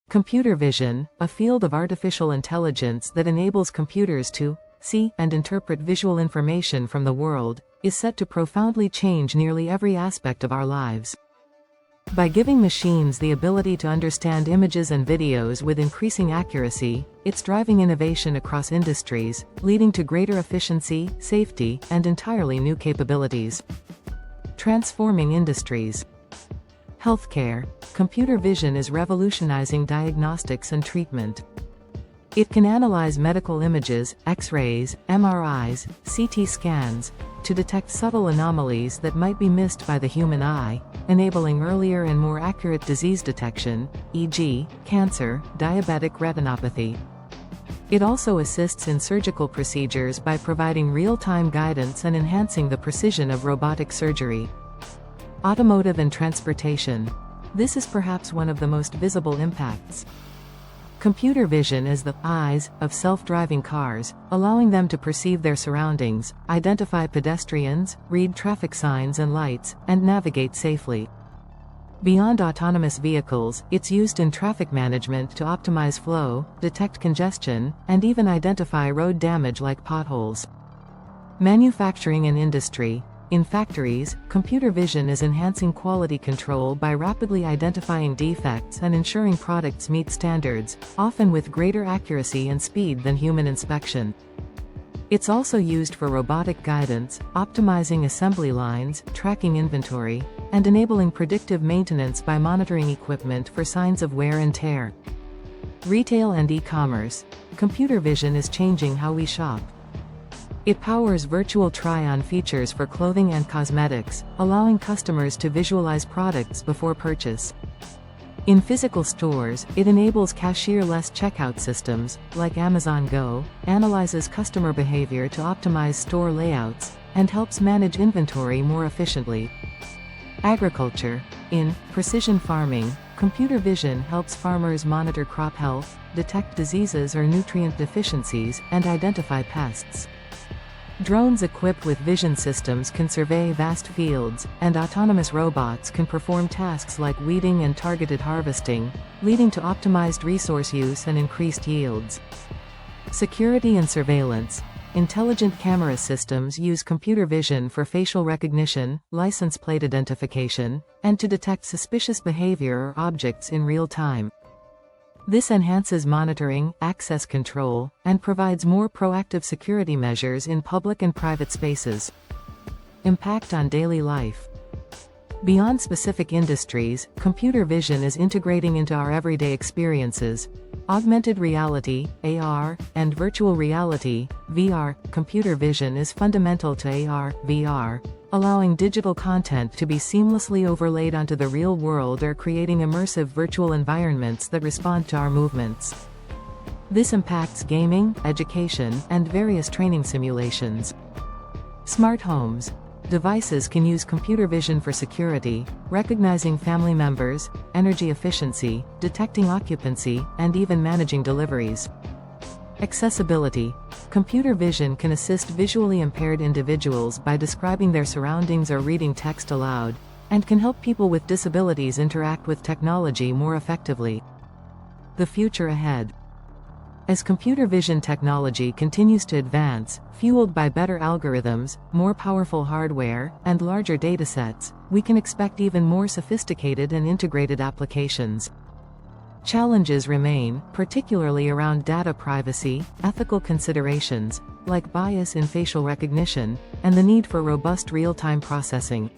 Computer vision, a field of artificial intelligence that enables computers to see and interpret visual information from the world, is set to profoundly change nearly every aspect of our lives. By giving machines the ability to understand images and videos with increasing accuracy, it's driving innovation across industries, leading to greater efficiency, safety, and entirely new capabilities. Transforming industries. Healthcare. Computer vision is revolutionizing diagnostics and treatment. It can analyze medical images, X-rays, MRIs, CT scans, to detect subtle anomalies that might be missed by the human eye, enabling earlier and more accurate disease detection, e.g., cancer, diabetic retinopathy. It also assists in surgical procedures by providing real-time guidance and enhancing the precision of robotic surgery. Automotive and transportation. This is perhaps one of the most visible impacts. Computer vision is the eyes of self-driving cars, allowing them to perceive their surroundings, identify pedestrians, read traffic signs and lights, and navigate safely. Beyond autonomous vehicles, it's used in traffic management to optimize flow, detect congestion, and even identify road damage like potholes. Manufacturing and industry. In factories, computer vision is enhancing quality control by rapidly identifying defects and ensuring products meet standards, often with greater accuracy and speed than human inspection. It's also used for robotic guidance, optimizing assembly lines, tracking inventory, and enabling predictive maintenance by monitoring equipment for signs of wear and tear. Retail and e-commerce. Computer vision is changing how we shop. It powers virtual try-on features for clothing and cosmetics, allowing customers to visualize products before purchase. In physical stores, it enables cashier-less checkout systems, like Amazon Go, analyzes customer behavior to optimize store layouts, and helps manage inventory more efficiently. Agriculture. In precision farming, computer vision helps farmers monitor crop health, detect diseases or nutrient deficiencies, and identify pests. Drones equipped with vision systems can survey vast fields, and autonomous robots can perform tasks like weeding and targeted harvesting, leading to optimized resource use and increased yields. Security and surveillance. Intelligent camera systems use computer vision for facial recognition, license plate identification, and to detect suspicious behavior or objects in real time. This enhances monitoring, access control, and provides more proactive security measures in public and private spaces. Impact on daily life. Beyond specific industries, computer vision is integrating into our everyday experiences. Augmented reality, AR, and virtual reality, VR, computer vision is fundamental to AR, VR, allowing digital content to be seamlessly overlaid onto the real world or creating immersive virtual environments that respond to our movements. This impacts gaming, education, and various training simulations. Smart homes. Devices can use computer vision for security, recognizing family members, energy efficiency, detecting occupancy, and even managing deliveries. Accessibility. Computer vision can assist visually impaired individuals by describing their surroundings or reading text aloud, and can help people with disabilities interact with technology more effectively. The future ahead. As computer vision technology continues to advance, fueled by better algorithms, more powerful hardware, and larger datasets, we can expect even more sophisticated and integrated applications. Challenges remain, particularly around data privacy, ethical considerations, like bias in facial recognition, and the need for robust real-time processing.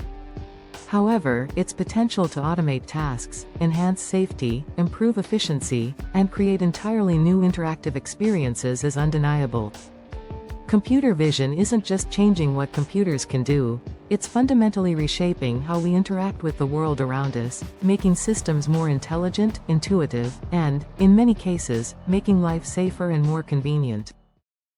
However, its potential to automate tasks, enhance safety, improve efficiency, and create entirely new interactive experiences is undeniable. Computer vision isn't just changing what computers can do, it's fundamentally reshaping how we interact with the world around us, making systems more intelligent, intuitive, and, in many cases, making life safer and more convenient.